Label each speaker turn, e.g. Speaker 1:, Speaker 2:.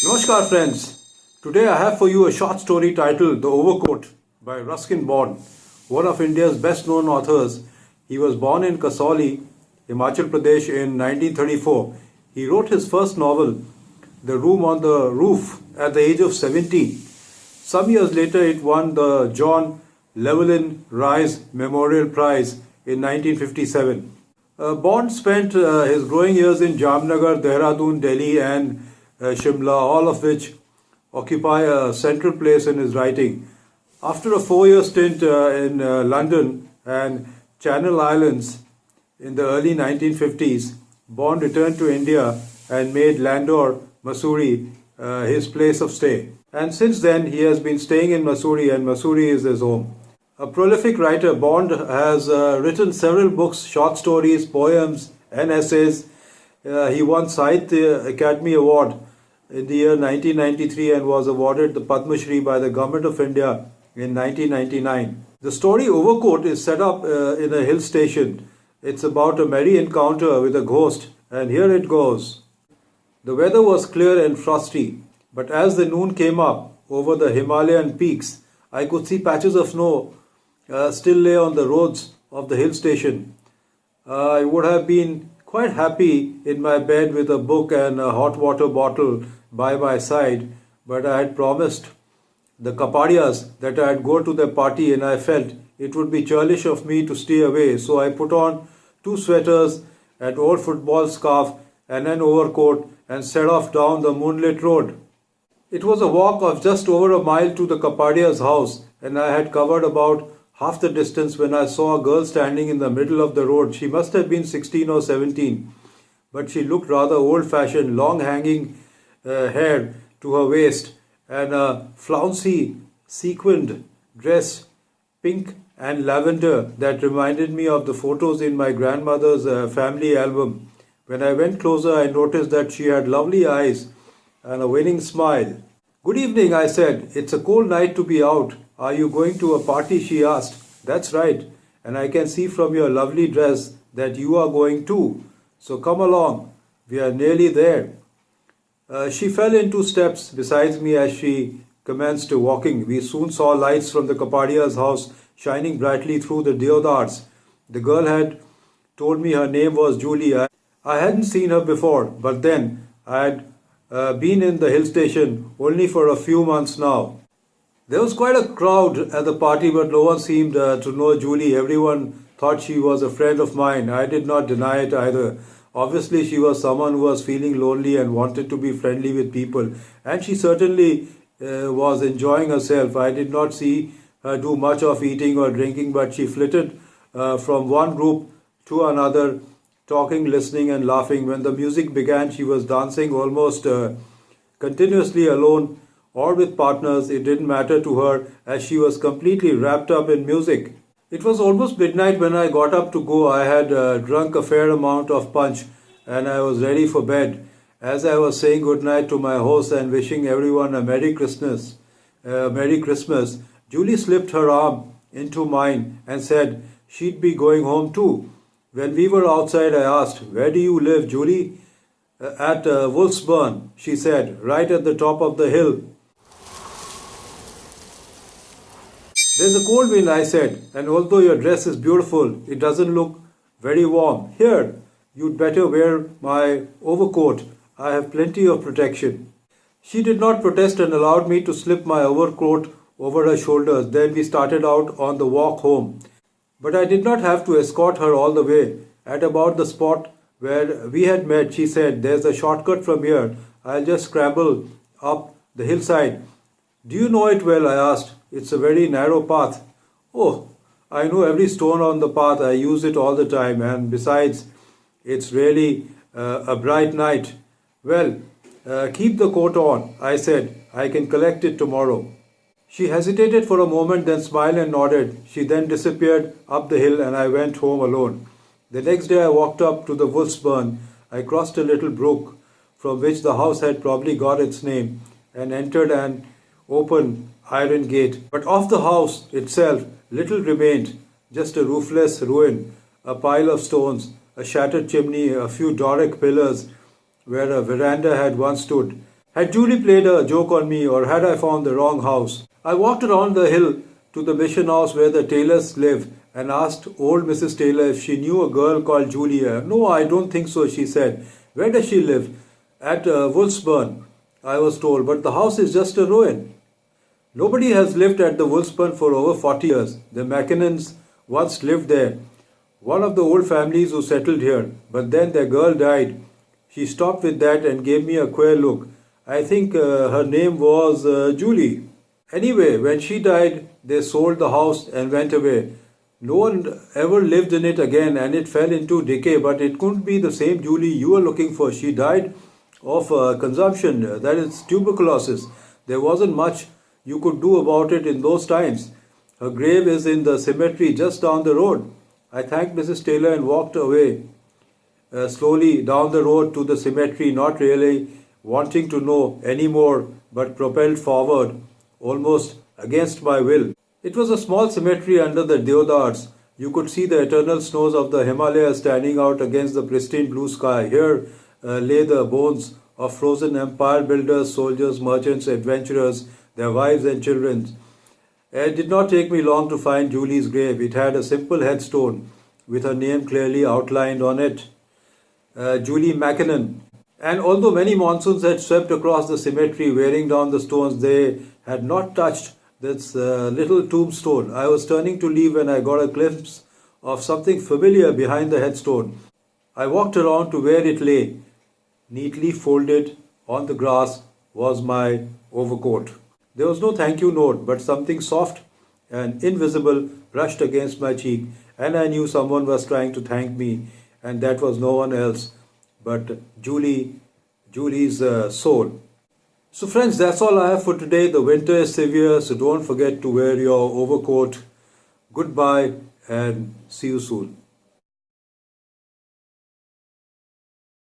Speaker 1: Namaskar friends. Today I have for you a short story titled The Overcoat by Ruskin, one of India's best known authors. He was born in Kasauli, Himachal Pradesh in 1934. He wrote his first novel, The Room on the Roof, at the age of 17. Some years later it won the John Llewellyn Rhys Memorial Prize in 1957. Bond spent his growing years in Jamnagar, Dehradun, Delhi, and Shimla, all of which occupy a central place in his writing. After a 4 year stint in London and Channel Islands in the early 1950s, Bond returned to India and made Landore, Mussoorie, his place of stay. And since then, he has been staying in Mussoorie, and Mussoorie is his home. A prolific writer, Bond has written several books, short stories, poems, and essays. He won Sahitya Academy Award in the year 1993 and was awarded the Padma Shri by the Government of India in 1999. The story Overcoat is set up in a hill station. It's about a merry encounter with a ghost, and here it goes. The weather was clear and frosty, but as the noon came up over the Himalayan peaks, I could see patches of snow still lay on the roads of the hill station. I would have been quite happy in my bed with a book and a hot water bottle by my side, but I had promised the Kapadias that I'd go to their party, and I felt it would be churlish of me to stay away, so I put on 2 sweaters, an old football scarf, and an overcoat and set off down the moonlit road. It was a walk of just over a mile to the Kapadia's house, and I had covered about half the distance when I saw a girl standing in the middle of the road. She must have been 16 or 17, but she looked rather old-fashioned, long hanging hair to her waist, and a flouncy sequined dress, pink and lavender, that reminded me of the photos in my grandmother's family album. When I went closer, I noticed that she had lovely eyes and a winning smile. "Good evening," I said. "It's a cold night to be out. Are you going to a party?" she asked. "That's right, and I can see from your lovely dress that you are going too. So come along, we are nearly there." She fell in 2 steps beside me as she commenced walking. We soon saw lights from the Kapadia's house shining brightly through the deodars. The girl had told me her name was Julie. I hadn't seen her before, but then I had been in the hill station only for a few months now. There was quite a crowd at the party, but no one seemed to know Julie. Everyone thought she was a friend of mine. I did not deny it either. Obviously, she was someone who was feeling lonely and wanted to be friendly with people, and she certainly was enjoying herself. I did not see her do much of eating or drinking, but she flitted from one group to another, talking, listening, and laughing. When the music began, she was dancing almost continuously alone or with partners. It didn't matter to her, as she was completely wrapped up in music. It was almost midnight when I got up to go. I had drunk a fair amount of punch and I was ready for bed. As I was saying goodnight to my host and wishing everyone a Merry Christmas, Julie slipped her arm into mine and said she'd be going home too. When we were outside, I asked, "Where do you live, Julie?" "At Wolfsburn," she said, "right at the top of the hill." "There's a cold wind," I said, "and although your dress is beautiful, it doesn't look very warm. Here, you'd better wear my overcoat. I have plenty of protection." She did not protest and allowed me to slip my overcoat over her shoulders. Then we started out on the walk home. But I did not have to escort her all the way. At about the spot where we had met, she said, "There's a shortcut from here. I'll just scramble up the hillside." "Do you know it well?" I asked. "It's a very narrow path." "Oh, I know every stone on the path. I use it all the time. And besides, it's really a bright night." "Well, keep the coat on," I said. "I can collect it tomorrow." She hesitated for a moment, then smiled and nodded. She then disappeared up the hill and I went home alone. The next day I walked up to the Wolfsburn. I crossed a little brook from which the house had probably got its name and entered an open iron gate. But of the house itself, little remained, just a roofless ruin, a pile of stones, a shattered chimney, a few Doric pillars where a veranda had once stood. Had Julie played a joke on me, or had I found the wrong house? I walked around the hill to the mission house where the Taylors live and asked old Mrs. Taylor if she knew a girl called Julia. No, I don't think so, she said. Where does she live? At Wolfsburn, I was told, but the house is just a ruin. Nobody has lived at the Wolfsburn for over 40 years. The Mackinnons once lived there, one of the old families who settled here, but then their girl died. She stopped with that and gave me a queer look. I think her name was Julie. Anyway, when she died, they sold the house and went away. No one ever lived in it again and it fell into decay, but it couldn't be the same Julie you were looking for. She died of consumption, that is tuberculosis. There wasn't much you could do about it in those times. Her grave is in the cemetery just down the road. I thanked Mrs. Taylor and walked away slowly down the road to the cemetery, not really wanting to know any more, but propelled forward almost against my will. It was a small cemetery under the deodars. You could see the eternal snows of the Himalayas standing out against the pristine blue sky. Here lay the bones of frozen empire builders, soldiers, merchants, adventurers, their wives and children. It did not take me long to find Julie's grave. It had a simple headstone with her name clearly outlined on it, Julie Mackinnon. And although many monsoons had swept across the cemetery, wearing down the stones, they had not touched this little tombstone. I was turning to leave when I got a glimpse of something familiar behind the headstone. I walked around to where it lay. Neatly folded on the grass was my overcoat. There was no thank you note, but something soft and invisible brushed against my cheek, and I knew someone was trying to thank me, and that was no one else but Julie's soul. So friends, that's all I have for today. The winter is severe, so don't forget to wear your overcoat. Goodbye and see you soon.